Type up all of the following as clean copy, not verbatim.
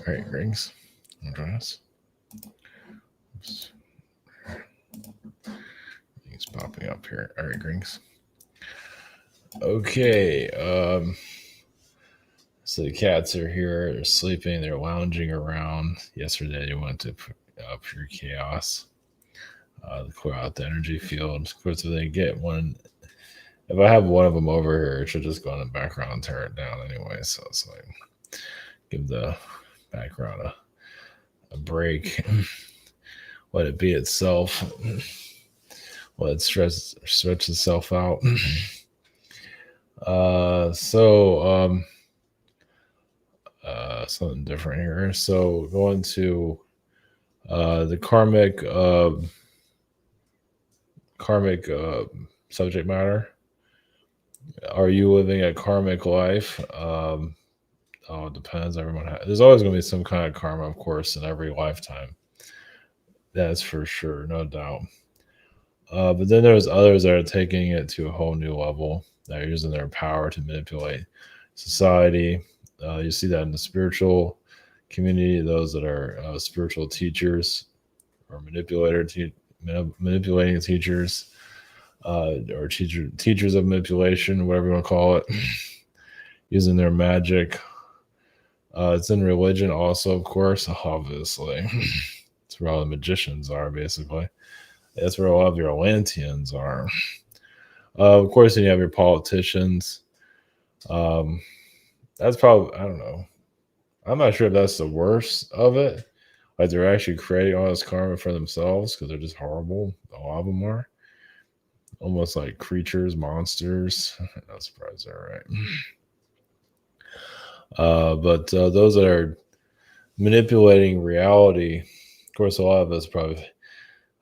All right, rings. Address. Oops. It's popping up here. All right, rings. Okay. So the cats are here. They're sleeping. They're lounging around. Yesterday they went to pure chaos. To clear out the energy field. Of course, if they get one, if I have one of them over here, it should just go in the background and tear it down anyway. So it's like give the background a break. Let it be itself. Let it stretch itself out. Something different here. So going to the karmic subject matter. Are you living a karmic life? It depends. There's always going to be some kind of karma, of course, in every lifetime. That's for sure, no doubt. But then there's others that are taking it to a whole new level. That are using their power to manipulate society. You see that in the spiritual community. Those that are spiritual teachers or manipulating teachers, or teachers of manipulation, whatever you want to call it, using their magic. It's in religion also, of course, obviously. It's where all the magicians are, basically. That's where a lot of your Atlanteans are. Of course, then you have your politicians. That's probably, I don't know. I'm not sure if that's the worst of it. Like they're actually creating all this karma for themselves because they're just horrible. A lot of them are. Almost like creatures, monsters. Not surprised they're right. But those that are manipulating reality, of course, a lot of us probably.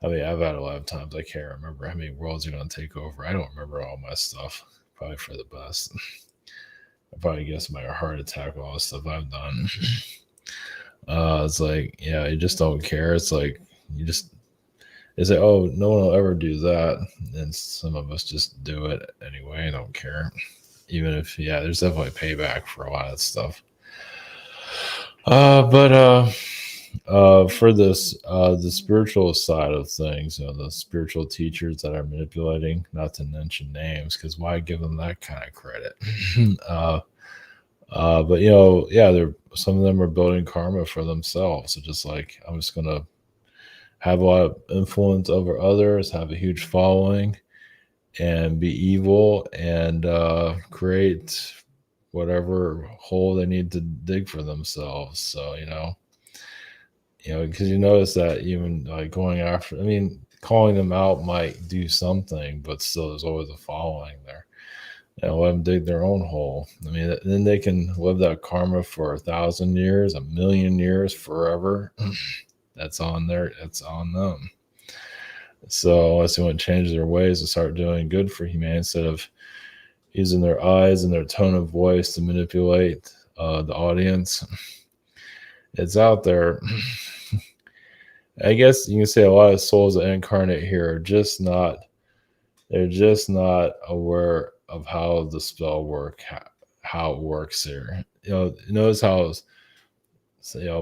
I mean, I've had a lot of times I can't remember how many worlds are going to take over. I don't remember all my stuff. Probably for the best. I probably guess my heart attack, all the stuff I've done. It's like, yeah, you just don't care. It's like it's like, oh, no one will ever do that, and some of us just do it anyway. I don't care, even if there's definitely payback for a lot of stuff. But for this, the spiritual side of things, the spiritual teachers that are manipulating, not to mention names, because why give them that kind of credit? But they're some of them are building karma for themselves. So just like I'm just gonna have a lot of influence over others, have a huge following, and be evil and create whatever hole they need to dig for themselves. So because you notice that even like going after, I mean, calling them out might do something, but still there's always a following there. Let them dig their own hole. I mean, then they can live that karma for 1,000 years, 1,000,000 years, forever. That's on them. So unless they want to change their ways and start doing good for humanity instead of using their eyes and their tone of voice to manipulate the audience, it's out there. I guess you can say a lot of souls that incarnate here are just not aware of how the spell how it works here. Notice how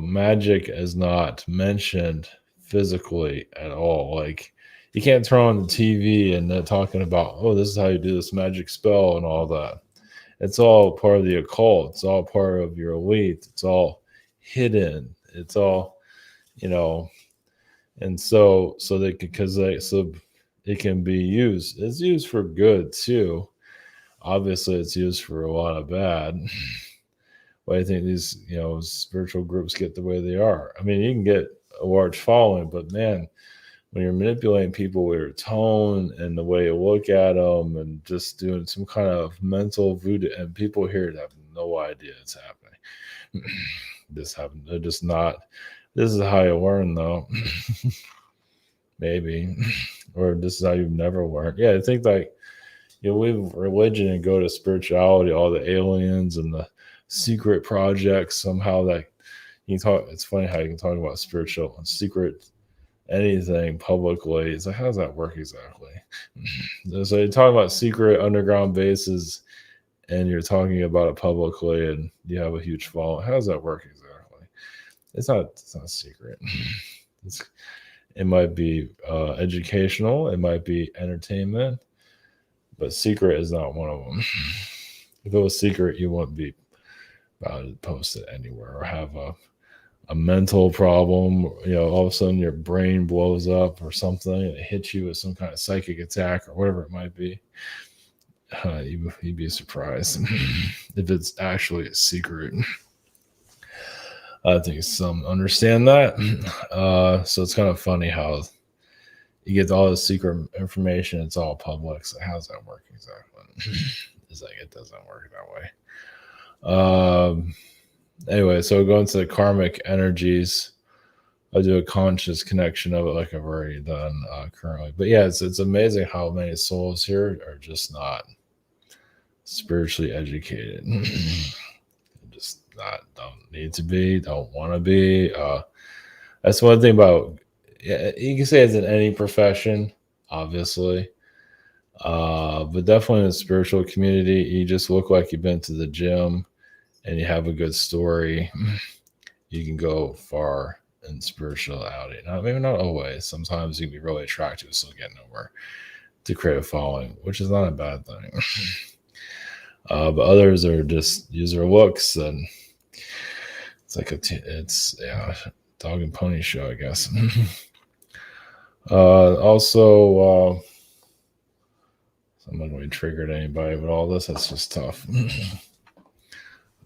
magic is not mentioned physically at all. Like you can't turn on the TV and they're talking about, oh, this is how you do this magic spell and all that. It's all part of the occult. It's all part of your elite. It's all hidden. It's all, and so it can be used. It's used for good too. Obviously, it's used for a lot of bad. But I think these, spiritual groups get the way they are. I mean, you can get a large following, but man, when you're manipulating people with your tone and the way you look at them and just doing some kind of mental voodoo, and people here have no idea it's happening. They're just not. This is how you learn, though. Maybe, or this is how you've never learned. Yeah, I think like you leave religion and go to spirituality, all the aliens and the secret projects somehow that you can talk. It's funny how you can talk about spiritual and secret anything publicly. It's like, how does that work exactly? So you're talking about secret underground bases and you're talking about it publicly and you have a huge following. How does that work exactly? It's not secret. It's, it might be educational. It might be entertainment, but secret is not one of them. If it was secret, you wouldn't be about to post it anywhere or have a mental problem. All of a sudden your brain blows up or something. And it hits you with some kind of psychic attack or whatever it might be. You'd be surprised if it's actually a secret. I think some understand that. So it's kind of funny how you get all this secret information. It's all public. So how's that work exactly? It's like it doesn't work that way. Anyway, so going to the karmic energies, I'll do a conscious connection of it like I've already done currently. But yeah, it's amazing how many souls here are just not spiritually educated. Just don't need to be, don't want to be. That's one thing about, you can say it's in any profession, obviously. But definitely in the spiritual community, you just look like you've been to the gym and you have a good story. You can go far in spirituality. Maybe not always. Sometimes you can be really attractive, still get nowhere to create a following, which is not a bad thing. But others are just use their looks, and it's like it's dog and pony show, I guess. Also, I'm not going to trigger anybody, but all this, that's just tough.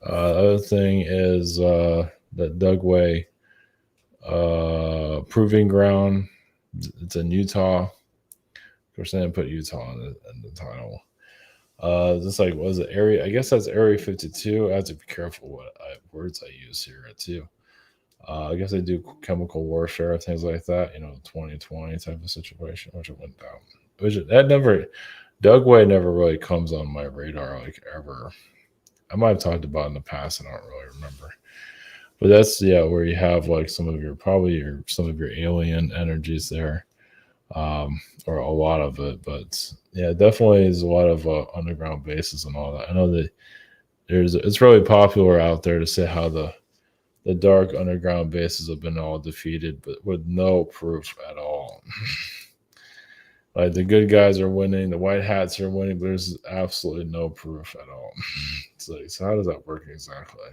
The other thing is that Dugway proving ground. It's in Utah. Of course, I didn't put Utah in the title. Just like, was it area? I guess that's Area 52. I have to be careful what words I use here too. I guess they do chemical warfare, things like that. 2020 type of situation, which it went down. Dugway never really comes on my radar like ever. I might have talked about it in the past. I don't really remember. But that's where you have like some of your alien energies there. Or a lot of it, but definitely is a lot of underground bases and all that. I know that it's really popular out there to say how the dark underground bases have been all defeated, but with no proof at all. Like the good guys are winning, the white hats are winning, but there's absolutely no proof at all. It's like, so how does that work exactly?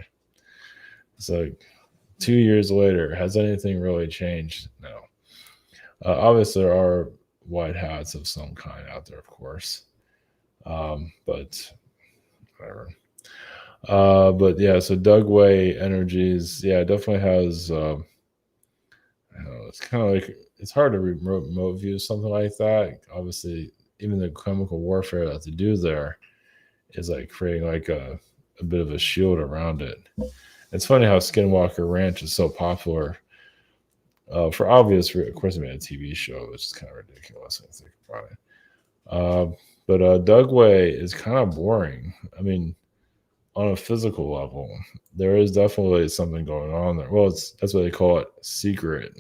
It's like 2 years later, has anything really changed? No. Obviously, there are white hats of some kind out there, of course. But whatever. But so Dugway Energies, definitely has. It's kind of like it's hard to remote view something like that. Obviously, even the chemical warfare that they do there is like creating like a bit of a shield around it. It's funny how Skinwalker Ranch is so popular. For obvious, of course, they made a TV show, which is kind of ridiculous when you think about it. But Dugway is kind of boring. I mean, on a physical level, there is definitely something going on there. Well, that's what they call it, secret.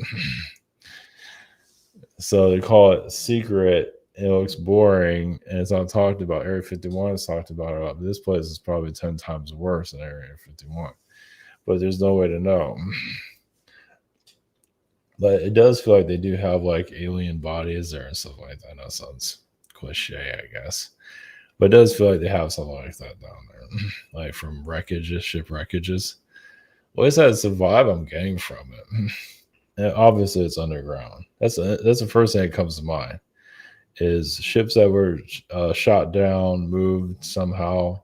So they call it secret. It looks boring, and it's not talked about. Area 51 is talked about a lot, but this place is probably 10 times worse than Area 51. But there's no way to know. But it does feel like they do have like alien bodies there and stuff like that. I know it sounds cliche, I guess. But it does feel like they have something like that down there. Like from ship wreckages. Well, at least that's the vibe I'm getting from it. And obviously it's underground. That's the first thing that comes to mind. Is ships that were shot down, moved somehow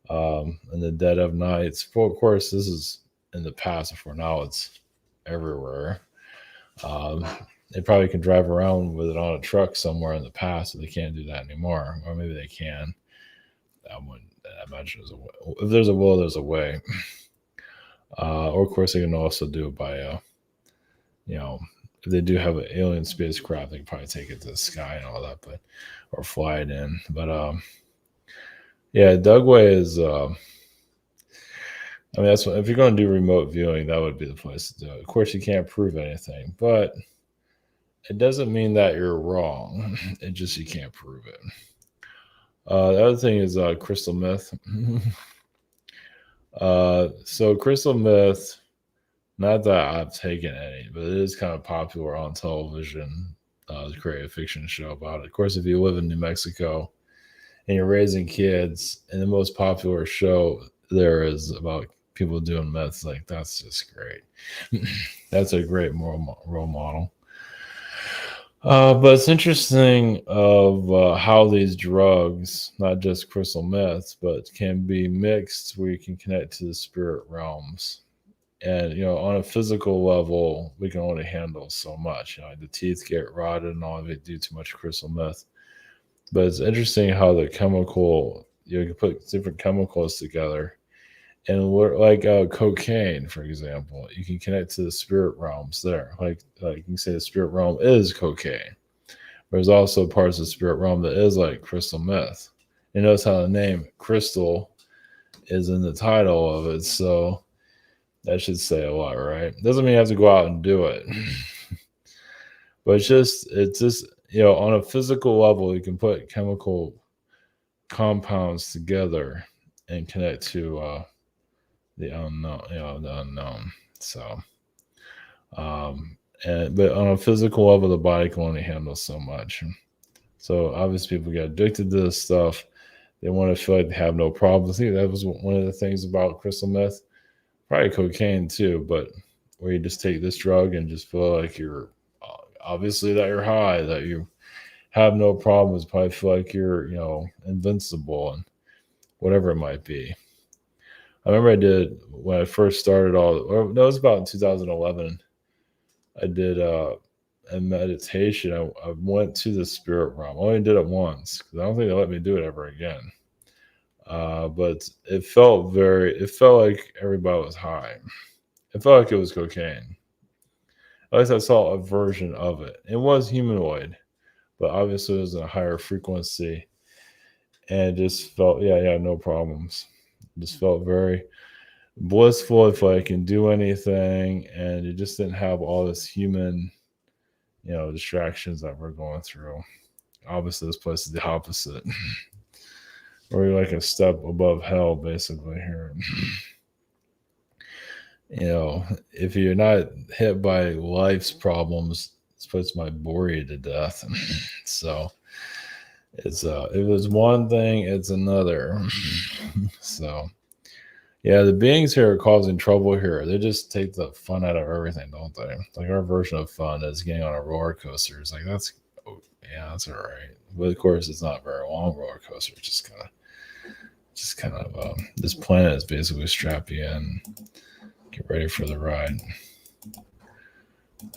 in the dead of night. Of course, this is in the past. Before now, it's everywhere. They probably can drive around with it on a truck somewhere in the past, but they can't do that anymore. Or maybe they can. I imagine if there's a will, there's a way. Or of course, they can also do it by, if they do have an alien spacecraft, they can probably take it to the sky and all that, or fly it in. But Dugway is. That's if you're going to do remote viewing, that would be the place to do it. Of course, you can't prove anything, but it doesn't mean that you're wrong. It just you can't prove it. The other thing is crystal meth. So crystal meth Not that I've taken any, but it is kind of popular on television to create a fiction show about it. Of course, if you live in New Mexico and you're raising kids, and the most popular show there is about people doing meth, like that's just great. That's a great role model. But it's interesting of how these drugs, not just crystal meth, but can be mixed where you can connect to the spirit realms. And on a physical level, we can only handle so much. The teeth get rotted and all of it due too much crystal meth. But it's interesting how the chemical, you can put different chemicals together. And we're like cocaine, for example, you can connect to the spirit realms there. Like you can say the spirit realm is cocaine. There's also parts of the spirit realm that is like crystal meth. And notice how the name crystal is in the title of it. So that should say a lot, right? Doesn't mean you have to go out and do it. But it's just on a physical level, you can put chemical compounds together and connect to the unknown, the unknown. So, but on a physical level, the body can only handle so much. So obviously, people get addicted to this stuff. They want to feel like they have no problems. I think that was one of the things about crystal meth, probably cocaine too, but where you just take this drug and just feel like you're obviously that you're high, that you have no problems, probably feel like you're invincible and whatever it might be. I remember I did when I first started or no, it was about 2011. I did a meditation. I went to the spirit realm. I only did it once because I don't think they let me do it ever again. But it felt like everybody was high. It felt like it was cocaine. At least I saw a version of it. It was humanoid, but obviously it was a higher frequency. And it just felt, yeah, no problems. It just felt very blissful if I can do anything. And it just didn't have all this human, distractions that we're going through. Obviously, this place is the opposite. Or you're like a step above hell, basically, here. If you're not hit by life's problems, this place might bore you to death. So it's if it's one thing, it's another. So yeah, the beings here are causing trouble here. They just take the fun out of everything, don't they? Like our version of fun is getting on a roller coaster. It's like that's all right. But of course, it's not a very long roller coaster. It's just kind of this planet is basically strap you in, get ready for the ride.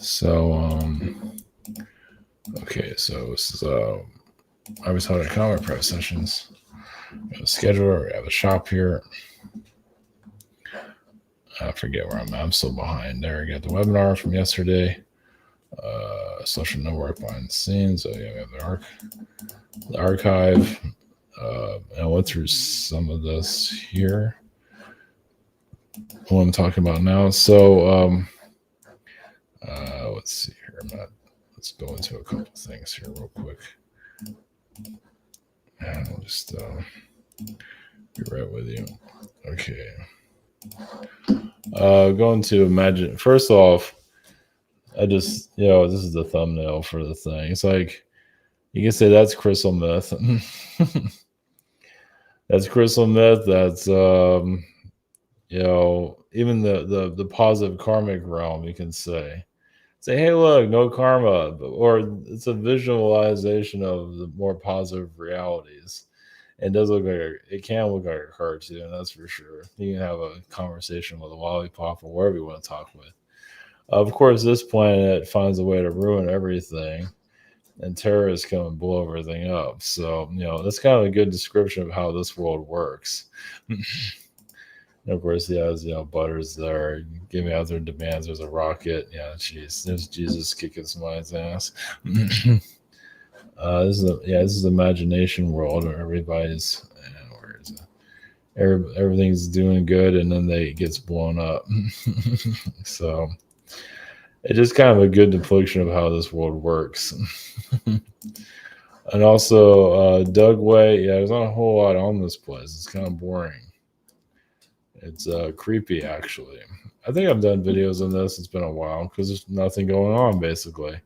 So okay, so this is I was having comic press sessions. We have a scheduler, we have a shop here. I forget where I'm at. I'm still behind there. I got the webinar from yesterday. Social network behind the scenes. So yeah, we have the archive. I went through some of this here. What I'm talking about now. So let's see here. Let's go into a couple things here real quick. And I'll just be right with you. Okay. Going to imagine. First off, I just this is the thumbnail for the thing. It's like you can say that's crystal meth. That's crystal meth. That's even the positive karmic realm. You can say, hey, look, no karma, or it's a visualization of the more positive realities. It does look like it can look like a cartoon, that's for sure. You can have a conversation with a lollipop or wherever you want to talk with. Of course, this planet finds a way to ruin everything, and terrorists come and blow everything up. So, that's kind of a good description of how this world works. And of course, he has, Butters there giving out their demands. There's a rocket. Yeah, jeez. There's Jesus kicking somebody's ass. This is imagination world where everybody's everything's doing good, and then it gets blown up. So it's just kind of a good depiction of how this world works. And also Dugway, there's not a whole lot on this place. It's kind of boring. It's creepy, actually. I think I've done videos on this. It's been a while because there's nothing going on, basically.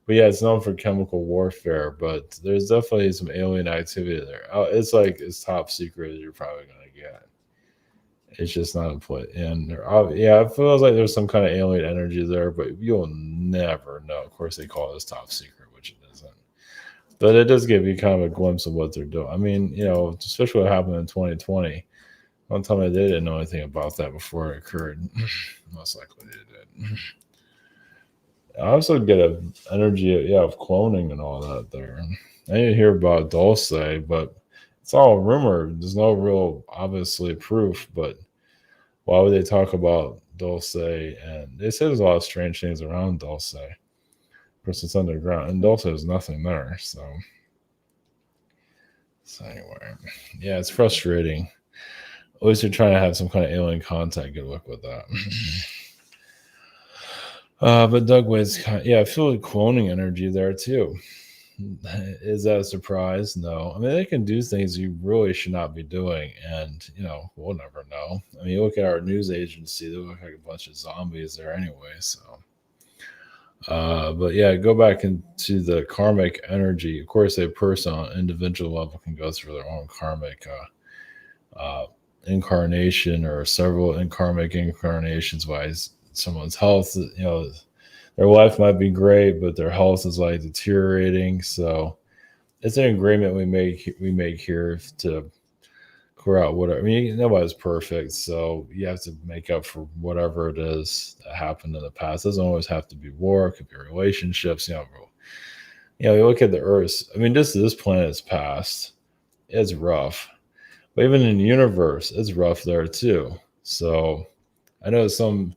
But yeah, it's known for chemical warfare, but there's definitely some alien activity there. It's like it's top secret that you're probably gonna get. It's just not a play. And yeah, it feels like there's some kind of alien energy there, but you'll never know. Of course, they call this top secret, which it isn't. But it does give you kind of a glimpse of what they're doing. I mean, especially what happened in 2020. Don't tell me they didn't know anything about that before it occurred. Most likely they did. I also get an energy, yeah, of cloning and all that there. I didn't hear about Dulce, but it's all rumor. There's no real, obviously, proof. But why would they talk about Dulce? And they say there's a lot of strange things around Dulce. Of course, it's underground, and Dulce has nothing there. So anyway, yeah, it's frustrating. At least they're trying to have some kind of alien contact. Good luck with that. But Dugway's yeah, I feel like cloning energy there too. Is that a surprise? No. I mean, they can do things you really should not be doing, and we'll never know. I mean, you look at our news agency; they look like a bunch of zombies there anyway. So, but yeah, go back into the karmic energy. Of course, a person on an individual level can go through their own karmic incarnation or several karmic incarnations by someone's health. Their life might be great, but their health is like deteriorating. So it's an agreement we make here to clear out whatever. I mean, nobody's perfect, so you have to make up for whatever it is that happened in the past. It doesn't always have to be war. It could be relationships. You look at the Earth. I mean, just this planet's past. It's rough, but even in the universe, it's rough there too. So I know some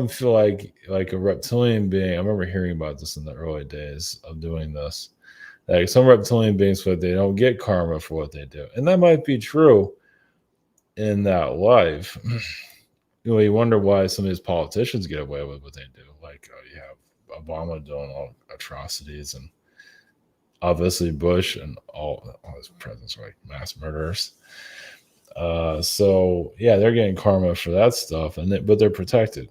feel like a reptilian being. I remember hearing about this in the early days of doing this. Like some reptilian beings feel like they don't get karma for what they do, and that might be true in that life. You wonder why some of these politicians get away with what they do. Like you have Obama doing all atrocities, and obviously Bush and all his presidents are like mass murderers. So yeah, they're getting karma for that stuff, but they're protected.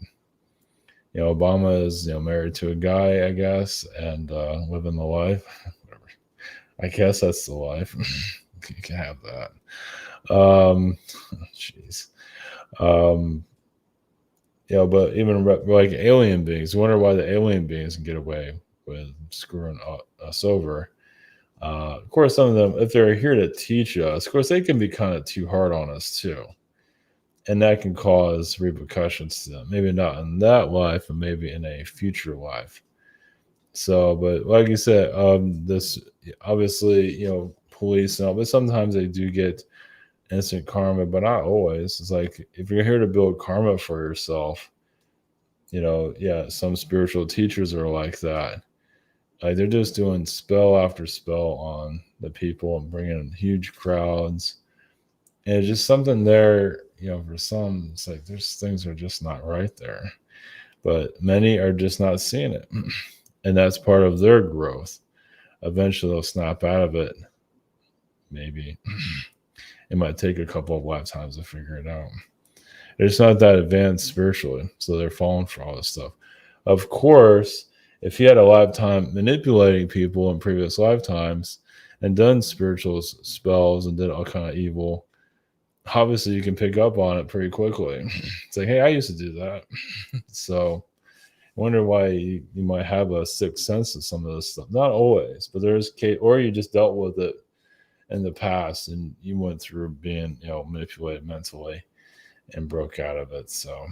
Obama is married to a guy, I guess, and living the life. Whatever. I guess that's the life. You can have that. Jeez. But even like alien beings, you wonder why the alien beings can get away with screwing us over. Of course, some of them, if they're here to teach us, of course, they can be kind of too hard on us too. And that can cause repercussions to them. Maybe not in that life, but maybe in a future life. So, but like you said, this obviously, police and all, but sometimes they do get instant karma, but not always. It's like if you're here to build karma for yourself, yeah, some spiritual teachers are like that. Like they're just doing spell after spell on the people and bringing in huge crowds. And it's just something there, for some, it's like there's things are just not right there. But many are just not seeing it. And that's part of their growth. Eventually they'll snap out of it. Maybe. It might take a couple of lifetimes to figure it out. They're just not that advanced spiritually. So they're falling for all this stuff. Of course, if you had a lifetime manipulating people in previous lifetimes and done spiritual spells and did all kind of evil, obviously you can pick up on it pretty quickly. It's like, hey, I used to do that. So I wonder why you might have a sixth sense of some of this stuff. Not always, but there's case, or you just dealt with it in the past and you went through being, manipulated mentally and broke out of it. So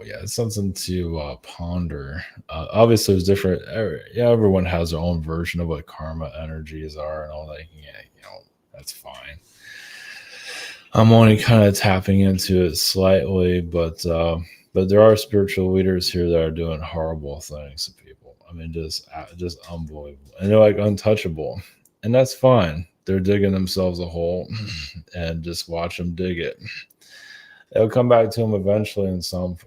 yeah, it's something to ponder. Obviously, there's different. Everyone has their own version of what karma energies are and all that. Yeah, that's fine. I'm only kind of tapping into it slightly, but there are spiritual leaders here that are doing horrible things to people. I mean, just unbelievable, and they're like untouchable, and that's fine. They're digging themselves a hole, and just watch them dig it. It'll come back to them eventually.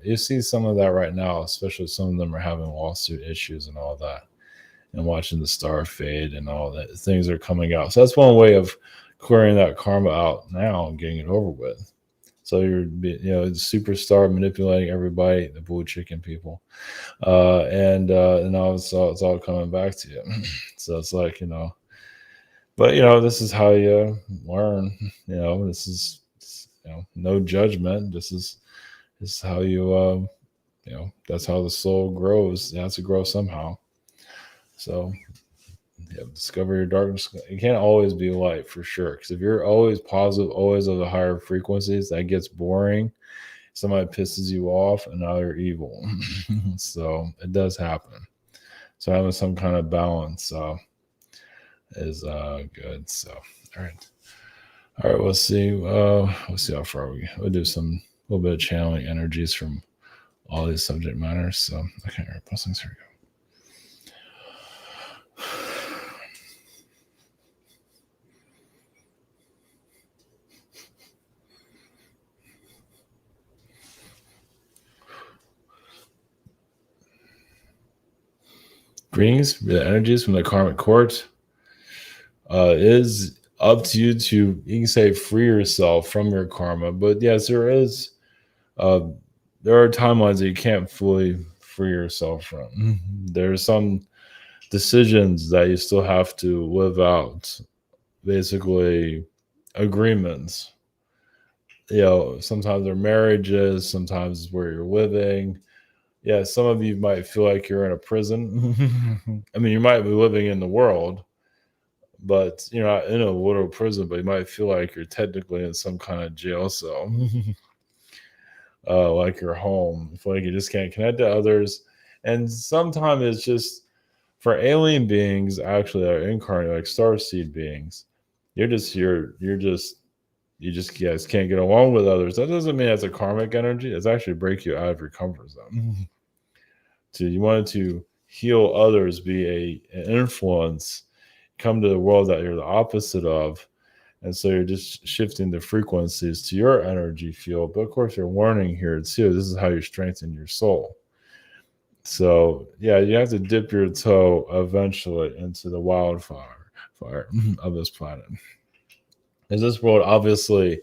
You see some of that right now, especially some of them are having lawsuit issues and all that, and watching the star fade and all that. Things are coming out. So that's one way of clearing that karma out now and getting it over with. So you're, superstar manipulating everybody, the blue chicken people, and now it's all coming back to you. So it's like, but this is how you learn. This is, no judgment. This is how you, that's how the soul grows. It has to grow somehow. So discover your darkness. It can't always be light, for sure. Because if you're always positive, always of the higher frequencies, that gets boring. Somebody pisses you off, and now you're evil. So it does happen. So having some kind of balance is good. So all right. We'll see. We'll see how far we'll do a little bit of channeling energies from all these subject matters. So okay, all right, blessings. Here we go. Greetings, the energies from the karmic court. Is up to you to, you can say, free yourself from your karma, but yes, there are timelines that you can't fully free yourself from. There's some decisions that you still have to live out, basically agreements. Sometimes they're marriages, sometimes it's where you're living. Yeah, some of you might feel like you're in a prison. I mean, you might be living in the world, but you're not in a literal prison, but you might feel like you're technically in some kind of jail cell. Like your home. You feel like you just can't connect to others. And sometimes it's just for alien beings, actually, that are incarnate, like starseed beings. You guys can't get along with others. That doesn't mean it's a karmic energy. It's actually break you out of your comfort zone. So you wanted to heal others, be an influence, come to the world that you're the opposite of. And so you're just shifting the frequencies to your energy field. But of course, you're learning here too. This is how you strengthen your soul. So yeah, you have to dip your toe eventually into the fire of this planet. Because this world obviously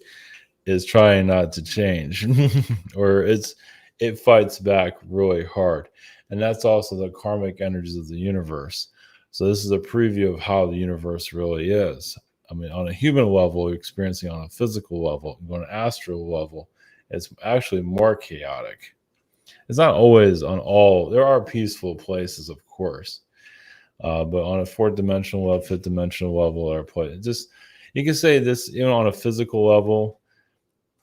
is trying not to change, or it fights back really hard. And that's also the karmic energies of the universe. So this is a preview of how the universe really is. I mean, on a human level, you're experiencing on a physical level, on an astral level, it's actually more chaotic. It's not always on all. There are peaceful places, of course, but on a fourth dimensional level, fifth dimensional level, or place, just you can say this, on a physical level,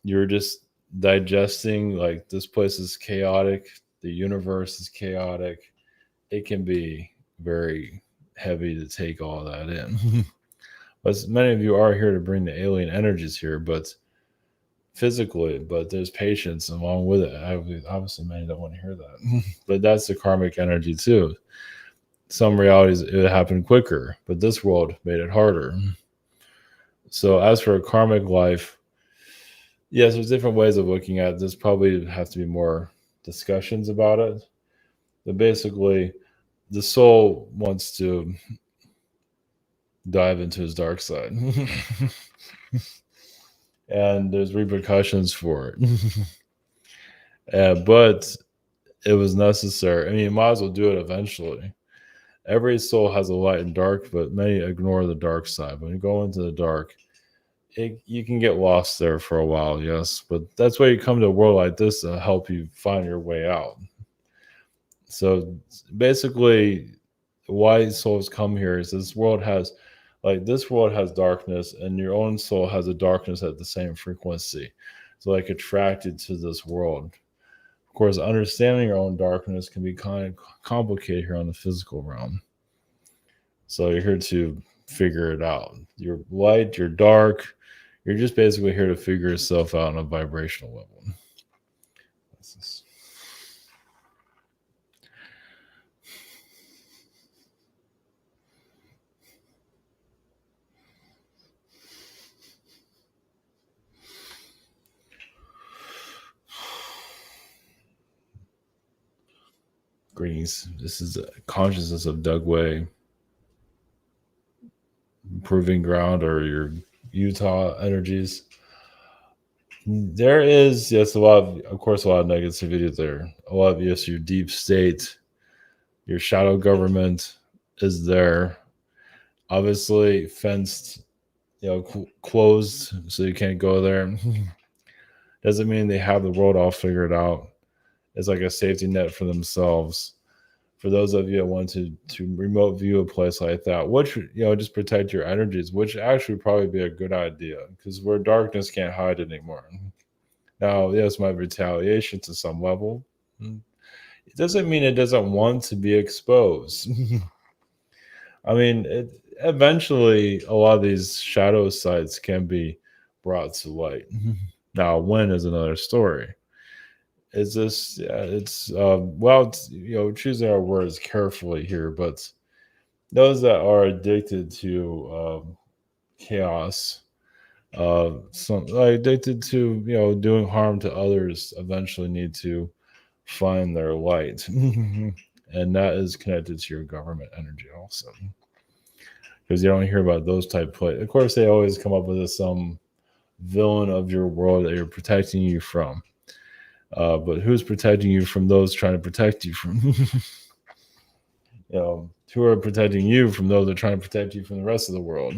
you're just digesting like this place is chaotic, the universe is chaotic. It can be very heavy to take all that in. But many of you are here to bring the alien energies here, but physically, but there's patience along with it. Obviously, many don't want to hear that, but that's the karmic energy too. Some realities it happened quicker, but this world made it harder. So as for a karmic life, yes, there's different ways of looking at it. There's probably have to be more discussions about it. But basically, the soul wants to dive into his dark side. And there's repercussions for it. But it was necessary. I mean, you might as well do it eventually. Every soul has a light and dark, but many ignore the dark side. When you go into the dark, you can get lost there for a while, yes. But that's why you come to a world like this to help you find your way out. So basically, why souls come here is this world has darkness, and your own soul has a darkness at the same frequency. So like attracted to this world. Of course, understanding your own darkness can be kind of complicated here on the physical realm. So you're here to figure it out. You're light, you're dark. You're just basically here to figure yourself out on a vibrational level. Greetings. This is consciousness of Dugway, proving ground, or Utah energies. There is, yes, a lot of course, a lot of negativity there. A lot of, yes, your deep state, your shadow government is there. Obviously, fenced, closed, so you can't go there. Doesn't mean they have the world all figured out. It's like a safety net for themselves. For those of you that want to remote view a place like that, which just protect your energies, which actually probably be a good idea because where darkness can't hide anymore. Now, yes, my retaliation to some level. It doesn't mean it doesn't want to be exposed. I mean, eventually, a lot of these shadow sites can be brought to light. Now, when is another story. It's just, yeah, choosing our words carefully here, but those that are addicted to chaos, some like addicted to doing harm to others, eventually need to find their light, and that is connected to your government energy also, because you don't hear about those type of places. Of course, they always come up with some villain of your world that you're protecting you from. But who's protecting you from those trying to protect you from? Who are protecting you from those that are trying to protect you from the rest of the world?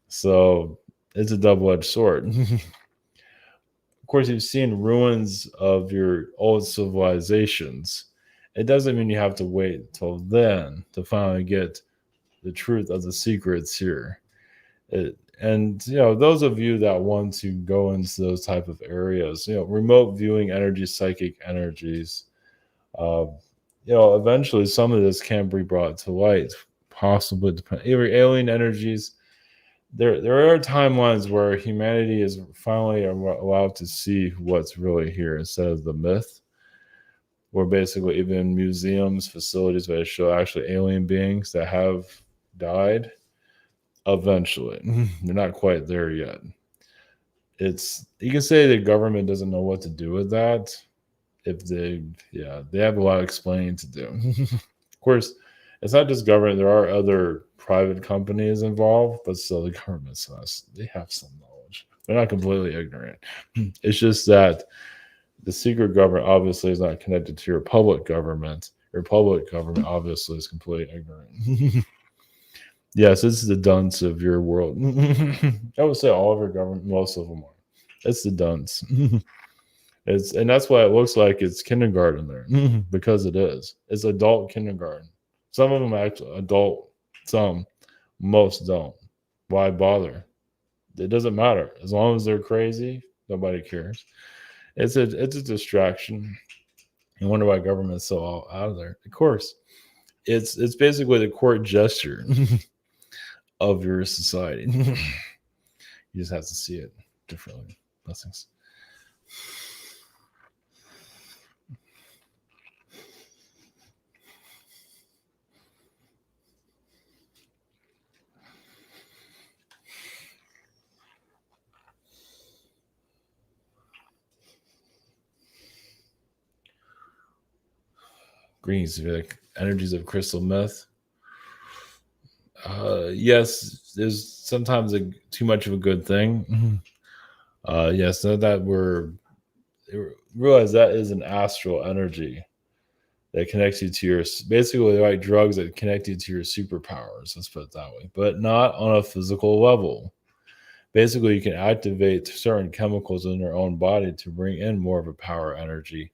So it's a double-edged sword. Of course, you've seen ruins of your old civilizations. It doesn't mean you have to wait till then to finally get the truth of the secrets here. And those of you that want to go into those type of areas, remote viewing energy, psychic energies, eventually some of this can be brought to light, possibly either alien energies. There are timelines where humanity is finally allowed to see what's really here instead of the myth, where basically even museums, facilities that show actually alien beings that have died. Eventually, they're not quite there yet. You can say the government doesn't know what to do with that. If they have a lot of explaining to do. Of course, it's not just government. There are other private companies involved, but still the government they have some knowledge. They're not completely ignorant. It's just that the secret government obviously is not connected to your public government. Your public government obviously is completely ignorant. Yes, it's the dunce of your world. I would say all of your government, most of them are. It's the dunce. And that's why it looks like it's kindergarten there, because it is. It's adult kindergarten. Some of them actually adult. Some, most don't. Why bother? It doesn't matter as long as they're crazy. Nobody cares. It's a distraction. You wonder why government's so all out of there. Of course, it's basically the court gesture of your society. You just have to see it differently. Blessings. Greens, like energies of crystal meth. Yes, there's sometimes too much of a good thing. Yes, that we're realize that is an astral energy that connects you to your basically like drugs that connect you to your superpowers. Let's put it that way, but not on a physical level. Basically, you can activate certain chemicals in your own body to bring in more of a power energy,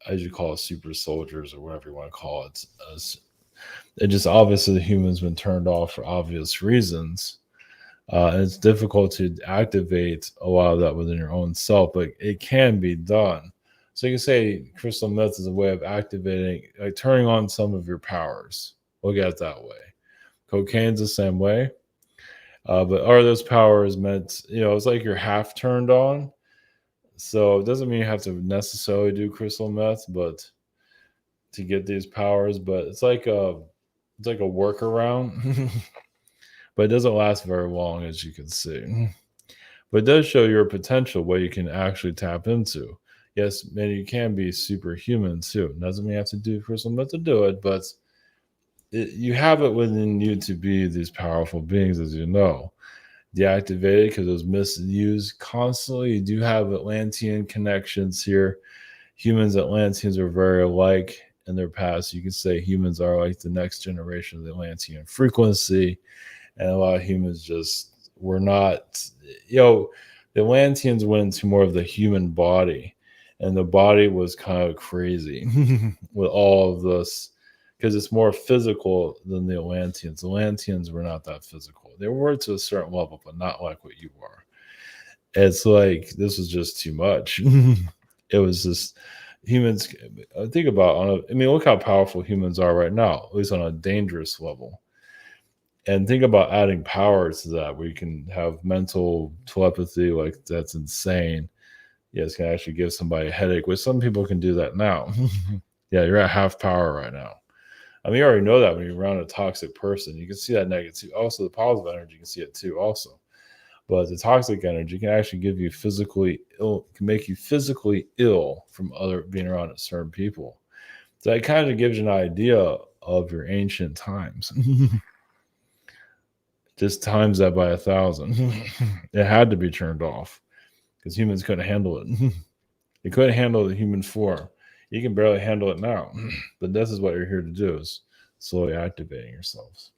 as you call it, super soldiers or whatever you want to call it. It just obviously the human's been turned off for obvious reasons. And it's difficult to activate a lot of that within your own self, but it can be done. So you can say crystal meth is a way of activating, like turning on some of your powers. Look at it that way. Cocaine's the same way. But are those powers meant, it's like you're half turned on. So it doesn't mean you have to necessarily do crystal meth, but to get these powers, but it's like a workaround. But it doesn't last very long, as you can see. But it does show your potential, what you can actually tap into. Yes, man, you can be superhuman too. It doesn't mean you have to do crystal meth to do it, but you have it within you to be these powerful beings, as you know. Deactivated because it was misused constantly. You do have Atlantean connections here. Humans, Atlanteans are very alike in their past. You could say humans are like the next generation of the Atlantean frequency, and a lot of humans just were not. The Atlanteans went into more of the human body, and the body was kind of crazy with all of this because it's more physical than the Atlanteans. The Atlanteans were not that physical. They were to a certain level, but not like what you are. It's like this was just too much. It was just humans. Think about look how powerful humans are right now, at least on a dangerous level. And think about adding power to that, where you can have mental telepathy. Like that's insane. Yeah, it's gonna actually give somebody a headache. Which some people can do that now. Yeah, you're at half power right now. I mean, you already know that when you're around a toxic person, you can see that negative. Also, the positive energy, you can see it too. Also, but the toxic energy can actually give you physically ill, can make you physically ill from other being around certain people. So that kind of gives you an idea of your ancient times. Just times that by 1,000. It had to be turned off because humans couldn't handle it. They couldn't handle the human form. You can barely handle it now, but this is what you're here to do: is slowly activating yourselves.